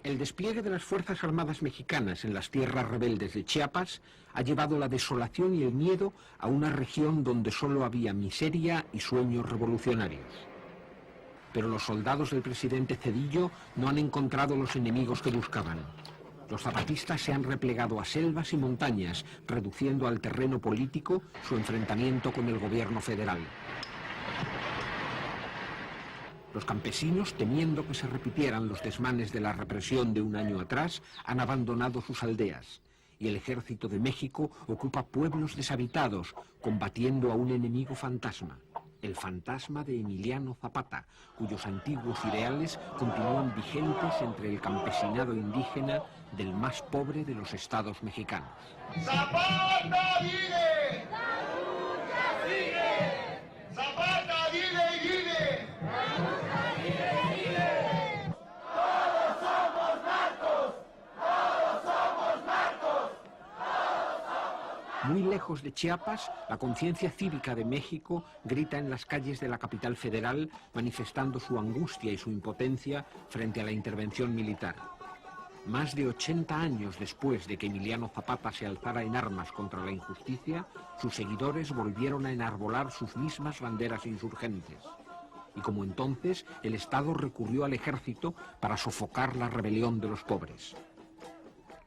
El despliegue de las Fuerzas Armadas mexicanas en las tierras rebeldes de Chiapas ha llevado la desolación y el miedo a una región donde solo había miseria y sueños revolucionarios. Pero los soldados del presidente Zedillo no han encontrado los enemigos que buscaban. Los zapatistas se han replegado a selvas y montañas, reduciendo al terreno político su enfrentamiento con el gobierno federal. Los campesinos, temiendo que se repitieran los desmanes de la represión de un año atrás, han abandonado sus aldeas. Y el ejército de México ocupa pueblos deshabitados, combatiendo a un enemigo fantasma. El fantasma de Emiliano Zapata, cuyos antiguos ideales continúan vigentes entre el campesinado indígena del más pobre de los estados mexicanos. ¡Zapata vive! ¡La lucha sigue! ¡Zapata vive y vive! ¡La lucha vive y vive! ¡Todos somos narcos! ¡Todos somos narcos! Muy lejos de Chiapas, la conciencia cívica de México grita en las calles de la capital federal, manifestando su angustia y su impotencia frente a la intervención militar. Más de 80 años después de que Emiliano Zapata se alzara en armas contra la injusticia, sus seguidores volvieron a enarbolar sus mismas banderas insurgentes. Y como entonces, el Estado recurrió al ejército para sofocar la rebelión de los pobres.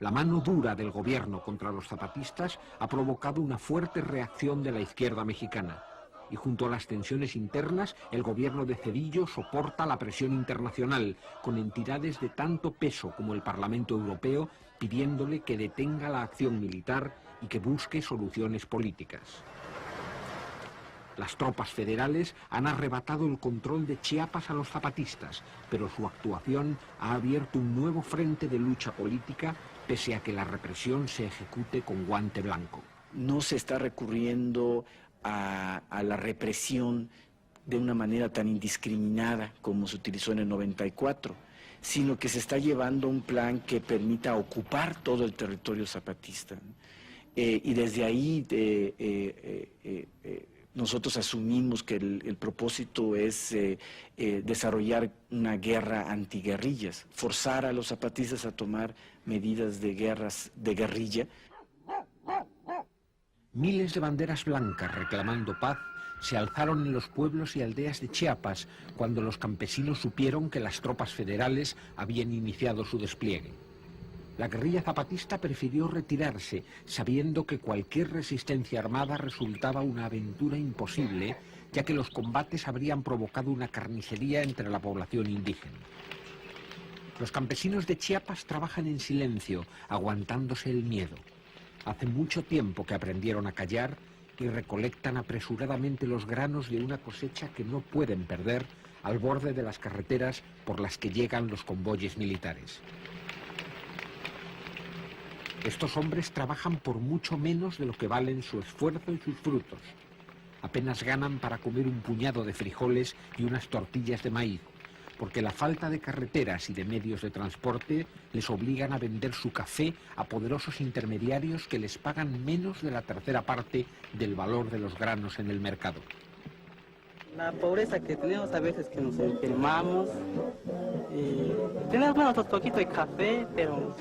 La mano dura del gobierno contra los zapatistas ha provocado una fuerte reacción de la izquierda mexicana. Y junto a las tensiones internas, el gobierno de Zedillo soporta la presión internacional, con entidades de tanto peso como el Parlamento Europeo pidiéndole que detenga la acción militar y que busque soluciones políticas. Las tropas federales han arrebatado el control de Chiapas a los zapatistas, pero su actuación ha abierto un nuevo frente de lucha política, pese a que la represión se ejecute con guante blanco. No se está recurriendo a la represión de una manera tan indiscriminada como se utilizó en el 94, sino que se está llevando un plan que permita ocupar todo el territorio zapatista. Y desde ahí nosotros asumimos que el propósito es desarrollar una guerra antiguerrillas, forzar a los zapatistas a tomar medidas de guerrilla. Miles de banderas blancas reclamando paz se alzaron en los pueblos y aldeas de Chiapas cuando los campesinos supieron que las tropas federales habían iniciado su despliegue. La guerrilla zapatista prefirió retirarse, sabiendo que cualquier resistencia armada resultaba una aventura imposible, ya que los combates habrían provocado una carnicería entre la población indígena. Los campesinos de Chiapas trabajan en silencio, aguantándose el miedo. Hace mucho tiempo que aprendieron a callar y recolectan apresuradamente los granos de una cosecha que no pueden perder al borde de las carreteras por las que llegan los convoyes militares. Estos hombres trabajan por mucho menos de lo que valen su esfuerzo y sus frutos. Apenas ganan para comer un puñado de frijoles y unas tortillas de maíz, porque la falta de carreteras y de medios de transporte les obligan a vender su café a poderosos intermediarios que les pagan menos de la tercera parte del valor de los granos en el mercado. La pobreza que tenemos a veces que nos enfermamos, tenemos otro poquito de café, pero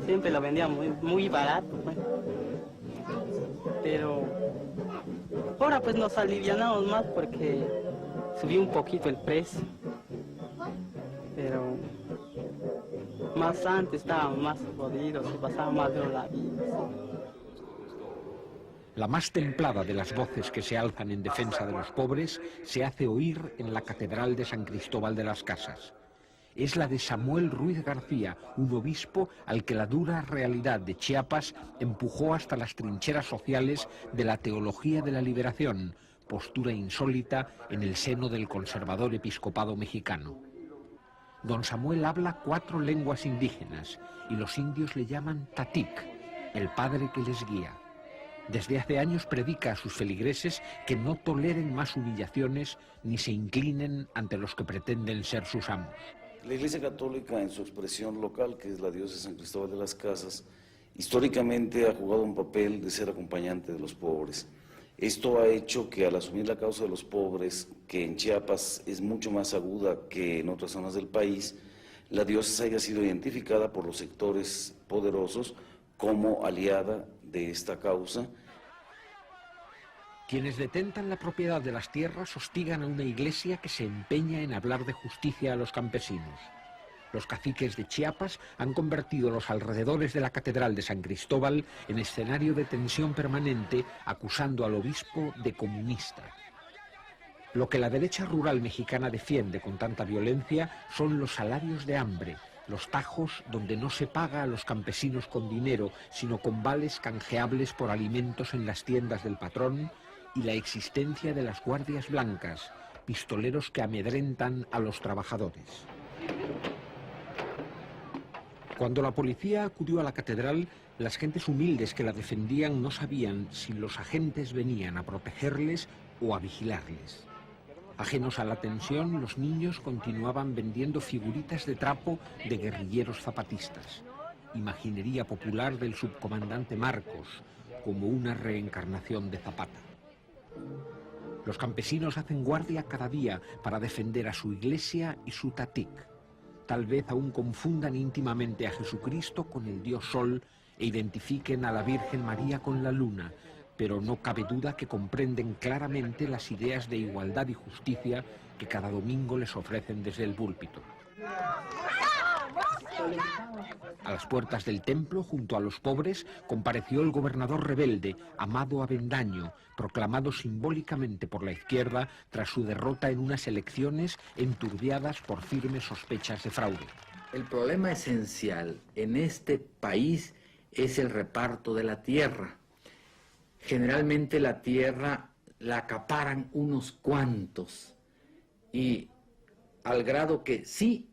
siempre lo vendíamos muy barato, pues. Pero ahora pues nos alivianamos más porque subió un poquito el precio, pero más antes estábamos más jodidos, se pasaba más de la vida. La más templada de las voces que se alzan en defensa de los pobres se hace oír en la Catedral de San Cristóbal de las Casas. Es la de Samuel Ruiz García, un obispo al que la dura realidad de Chiapas empujó hasta las trincheras sociales de la teología de la liberación, postura insólita en el seno del conservador episcopado mexicano. Don Samuel habla 4 lenguas indígenas y los indios le llaman Tatic, el padre que les guía. Desde hace años predica a sus feligreses que no toleren más humillaciones ni se inclinen ante los que pretenden ser sus amos. La Iglesia Católica, en su expresión local, que es la diócesis de San Cristóbal de las Casas, históricamente ha jugado un papel de ser acompañante de los pobres. Esto ha hecho que al asumir la causa de los pobres, que en Chiapas es mucho más aguda que en otras zonas del país, la diócesis haya sido identificada por los sectores poderosos como aliada de esta causa. Quienes detentan la propiedad de las tierras hostigan a una iglesia que se empeña en hablar de justicia a los campesinos. Los caciques de Chiapas han convertido los alrededores de la Catedral de San Cristóbal en escenario de tensión permanente, acusando al obispo de comunista. Lo que la derecha rural mexicana defiende con tanta violencia son los salarios de hambre, los tajos donde no se paga a los campesinos con dinero, sino con vales canjeables por alimentos en las tiendas del patrón, y la existencia de las guardias blancas, pistoleros que amedrentan a los trabajadores. Cuando la policía acudió a la catedral, las gentes humildes que la defendían no sabían si los agentes venían a protegerles o a vigilarles. Ajenos a la tensión, los niños continuaban vendiendo figuritas de trapo de guerrilleros zapatistas, imaginería popular del subcomandante Marcos, como una reencarnación de Zapata. Los campesinos hacen guardia cada día para defender a su iglesia y su tatic. Tal vez aún confundan íntimamente a Jesucristo con el dios Sol e identifiquen a la Virgen María con la luna, pero no cabe duda que comprenden claramente las ideas de igualdad y justicia que cada domingo les ofrecen desde el púlpito. A las puertas del templo, junto a los pobres, compareció el gobernador rebelde, Amado Avendaño, proclamado simbólicamente por la izquierda tras su derrota en unas elecciones enturbiadas por firmes sospechas de fraude. El problema esencial en este país es el reparto de la tierra. Generalmente la tierra la acaparan unos cuantos, y al grado que sí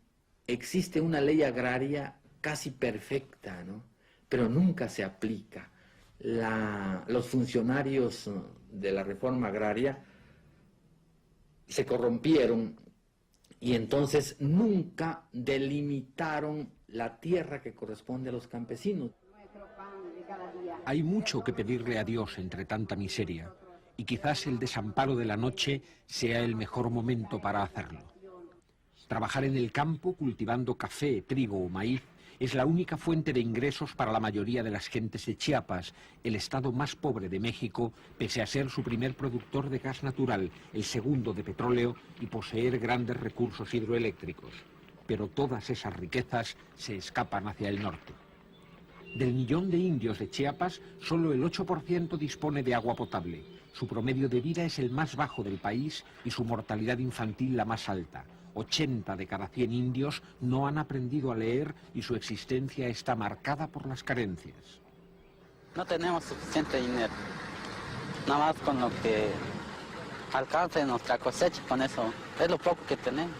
existe una ley agraria casi perfecta, ¿no? Pero nunca se aplica. Los funcionarios de la reforma agraria se corrompieron y entonces nunca delimitaron la tierra que corresponde a los campesinos. Hay mucho que pedirle a Dios entre tanta miseria, y quizás el desamparo de la noche sea el mejor momento para hacerlo. Trabajar en el campo, cultivando café, trigo o maíz, es la única fuente de ingresos para la mayoría de las gentes de Chiapas, el estado más pobre de México, pese a ser su primer productor de gas natural, el segundo de petróleo y poseer grandes recursos hidroeléctricos. Pero todas esas riquezas se escapan hacia el norte. Del millón de indios de Chiapas, solo el 8% dispone de agua potable. Su promedio de vida es el más bajo del país y su mortalidad infantil la más alta. 80 de cada 100 indios no han aprendido a leer y su existencia está marcada por las carencias. No tenemos suficiente dinero, nada más con lo que alcance nuestra cosecha, con eso es lo poco que tenemos.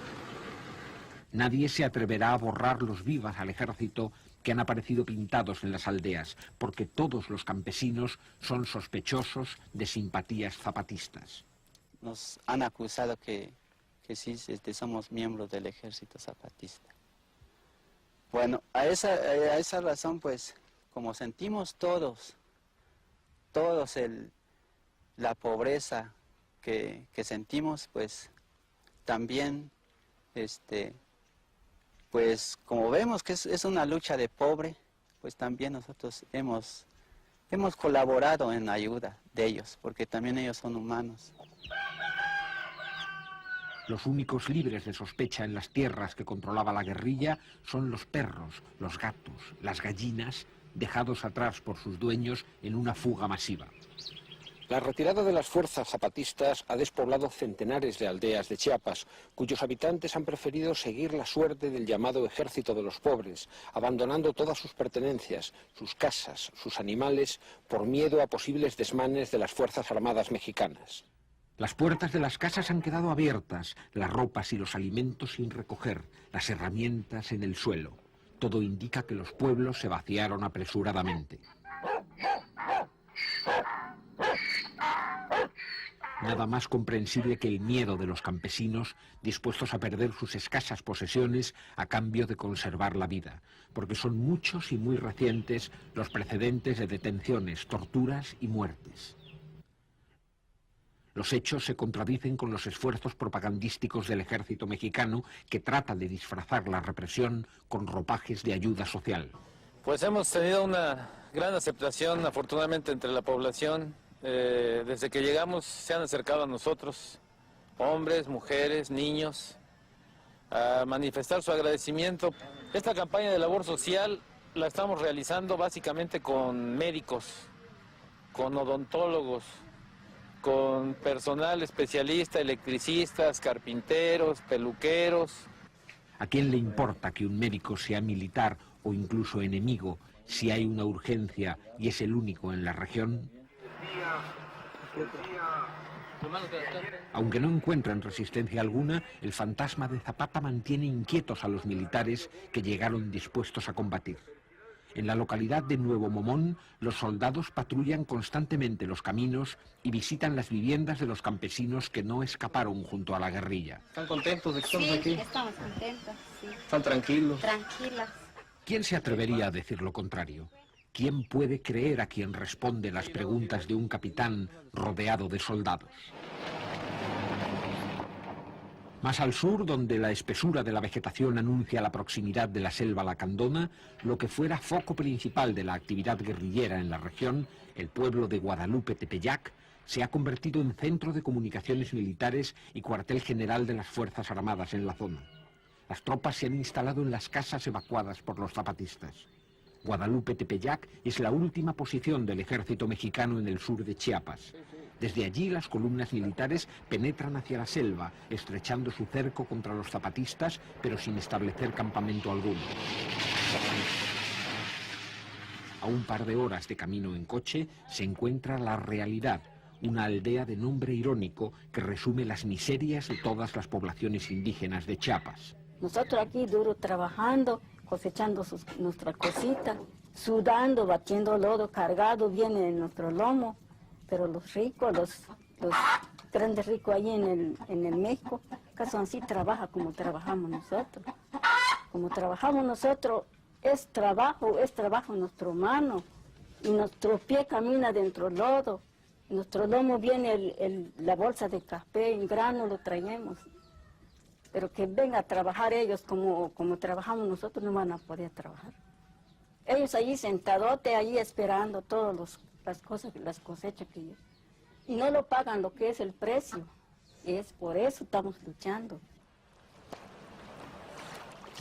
Nadie se atreverá a borrar los vivas al ejército que han aparecido pintados en las aldeas, porque todos los campesinos son sospechosos de simpatías zapatistas. Nos han acusado que sí somos miembros del ejército zapatista. Bueno, a esa razón, pues, como sentimos todos la pobreza que sentimos, pues, también, pues, como vemos que es una lucha de pobre, pues también nosotros hemos colaborado en ayuda de ellos, porque también ellos son humanos. Los únicos libres de sospecha en las tierras que controlaba la guerrilla son los perros, los gatos, las gallinas, dejados atrás por sus dueños en una fuga masiva. La retirada de las fuerzas zapatistas ha despoblado centenares de aldeas de Chiapas, cuyos habitantes han preferido seguir la suerte del llamado Ejército de los Pobres, abandonando todas sus pertenencias, sus casas, sus animales, por miedo a posibles desmanes de las Fuerzas Armadas mexicanas. Las puertas de las casas han quedado abiertas, las ropas y los alimentos sin recoger, las herramientas en el suelo. Todo indica que los pueblos se vaciaron apresuradamente. Nada más comprensible que el miedo de los campesinos dispuestos a perder sus escasas posesiones a cambio de conservar la vida, porque son muchos y muy recientes los precedentes de detenciones, torturas y muertes. Los hechos se contradicen con los esfuerzos propagandísticos del ejército mexicano, que trata de disfrazar la represión con ropajes de ayuda social. Pues hemos tenido una gran aceptación, afortunadamente, entre la población. Desde que llegamos se han acercado a nosotros, hombres, mujeres, niños, a manifestar su agradecimiento. Esta campaña de labor social la estamos realizando básicamente con médicos, con odontólogos, con personal especialista, electricistas, carpinteros, peluqueros. ¿A quién le importa que un médico sea militar o incluso enemigo si hay una urgencia y es el único en la región? Aunque no encuentran resistencia alguna, el fantasma de Zapata mantiene inquietos a los militares que llegaron dispuestos a combatir. En la localidad de Nuevo Momón, los soldados patrullan constantemente los caminos y visitan las viviendas de los campesinos que no escaparon junto a la guerrilla. ¿Están contentos de que estamos aquí? Sí, estamos contentos, sí. ¿Están tranquilos? Tranquilas. ¿Quién se atrevería a decir lo contrario? ¿Quién puede creer a quien responde las preguntas de un capitán rodeado de soldados? Más al sur, donde la espesura de la vegetación anuncia la proximidad de la selva lacandona, lo que fuera foco principal de la actividad guerrillera en la región, el pueblo de Guadalupe-Tepeyac, se ha convertido en centro de comunicaciones militares y cuartel general de las Fuerzas Armadas en la zona. Las tropas se han instalado en las casas evacuadas por los zapatistas. Guadalupe-Tepeyac es la última posición del ejército mexicano en el sur de Chiapas. Desde allí las columnas militares penetran hacia la selva, estrechando su cerco contra los zapatistas, pero sin establecer campamento alguno. A un par de horas de camino en coche se encuentra La Realidad, una aldea de nombre irónico que resume las miserias de todas las poblaciones indígenas de Chiapas. Nosotros aquí duro trabajando, cosechando nuestra cosita, sudando, batiendo lodo, cargado viene en nuestro lomo, pero los ricos, los grandes ricos ahí en el México, acaso así trabaja como trabajamos nosotros. Como trabajamos nosotros, es trabajo en nuestra mano, y nuestro pie camina dentro del lodo, en nuestro lomo viene la bolsa de café, en grano lo traemos. Pero que vengan a trabajar ellos como trabajamos nosotros, no van a poder trabajar. Ellos allí sentadote, allí esperando todas las cosas, las cosechas que ellos. Y no lo pagan lo que es el precio. Y es por eso estamos luchando.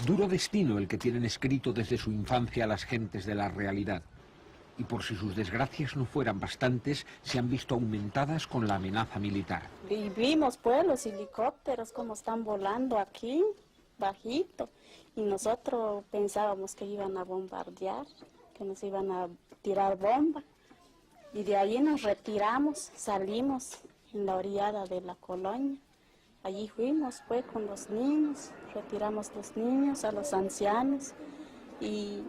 Duro destino el que tienen escrito desde su infancia las gentes de La Realidad. Y por si sus desgracias no fueran bastantes, se han visto aumentadas con la amenaza militar. Y vimos pues los helicópteros como están volando aquí, bajito, y nosotros pensábamos que iban a bombardear, que nos iban a tirar bomba. Y de ahí nos retiramos, salimos en la orillada de la colonia. Allí fuimos pues con los niños, retiramos los niños, a los ancianos y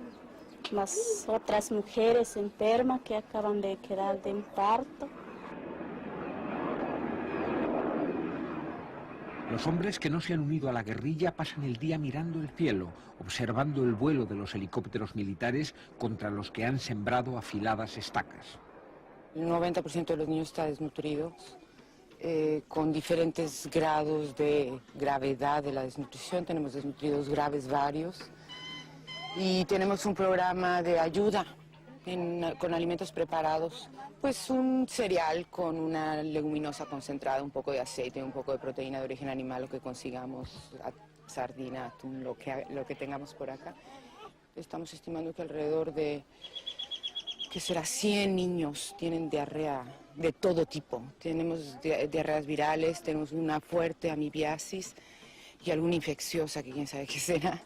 más otras mujeres enfermas que acaban de quedar de infarto. Los hombres que no se han unido a la guerrilla pasan el día mirando el cielo, observando el vuelo de los helicópteros militares contra los que han sembrado afiladas estacas. El 90% de los niños está desnutridos, con diferentes grados de gravedad de la desnutrición. Tenemos desnutridos graves varios. Y tenemos un programa de ayuda con alimentos preparados, pues un cereal con una leguminosa concentrada, un poco de aceite, un poco de proteína de origen animal, lo que consigamos, sardina, atún, lo que tengamos por acá. Estamos estimando que alrededor de, ¿qué será? 100 niños tienen diarrea de todo tipo. Tenemos diarreas virales, tenemos una fuerte amibiasis y alguna infecciosa que quién sabe qué será.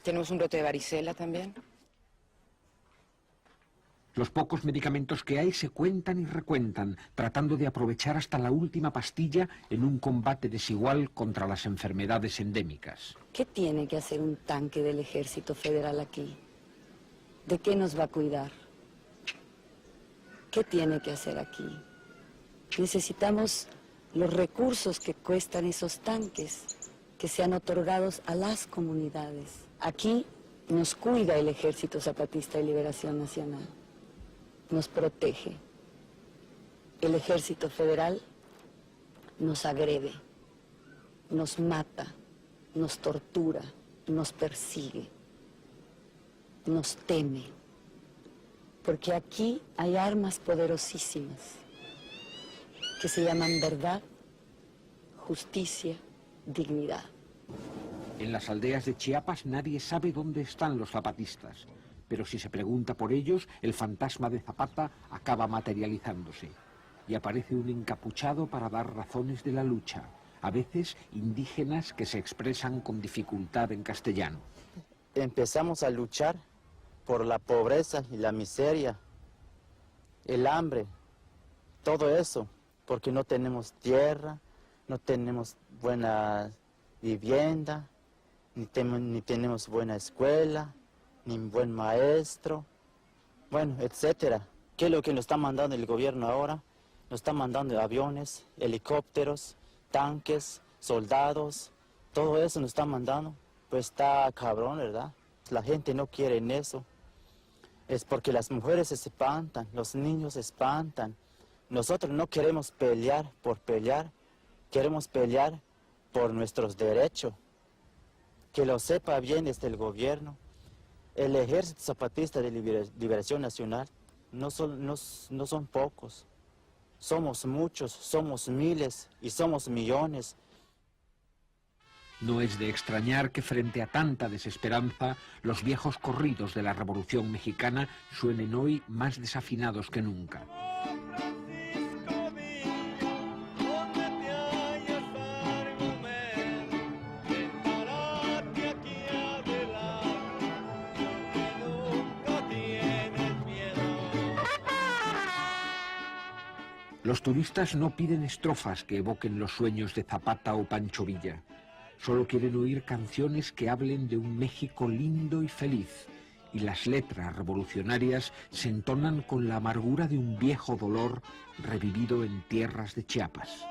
Tenemos un brote de varicela también. Los pocos medicamentos que hay se cuentan y recuentan, tratando de aprovechar hasta la última pastilla en un combate desigual contra las enfermedades endémicas. ¿Qué tiene que hacer un tanque del Ejército Federal aquí? ¿De qué nos va a cuidar? ¿Qué tiene que hacer aquí? Necesitamos los recursos que cuestan esos tanques, que sean otorgados a las comunidades. Aquí nos cuida el Ejército Zapatista de Liberación Nacional, nos protege. el ejército federal nos agrede, nos mata, nos tortura, nos persigue, nos teme, porque aquí hay armas poderosísimas que se llaman verdad, justicia, dignidad. En las aldeas de Chiapas nadie sabe dónde están los zapatistas, pero si se pregunta por ellos, el fantasma de Zapata acaba materializándose y aparece un encapuchado para dar razones de la lucha, a veces indígenas que se expresan con dificultad en castellano. Empezamos a luchar por la pobreza y la miseria, el hambre, todo eso, porque no tenemos tierra, no tenemos buena vivienda, ni tenemos buena escuela, ni buen maestro, bueno, etcétera. ¿Qué es lo que nos está mandando el gobierno ahora? Nos está mandando aviones, helicópteros, tanques, soldados, todo eso nos está mandando. Pues está cabrón, ¿verdad? La gente no quiere en eso. Es porque las mujeres se espantan, los niños se espantan. Nosotros no queremos pelear por pelear, queremos pelear por nuestros derechos. Que lo sepa bien el gobierno. El Ejército Zapatista de Liberación Nacional no son pocos. Somos muchos, somos miles y somos millones. No es de extrañar que frente a tanta desesperanza, los viejos corridos de la Revolución Mexicana suenen hoy más desafinados que nunca. Los turistas no piden estrofas que evoquen los sueños de Zapata o Pancho Villa. Solo quieren oír canciones que hablen de un México lindo y feliz, y las letras revolucionarias se entonan con la amargura de un viejo dolor revivido en tierras de Chiapas.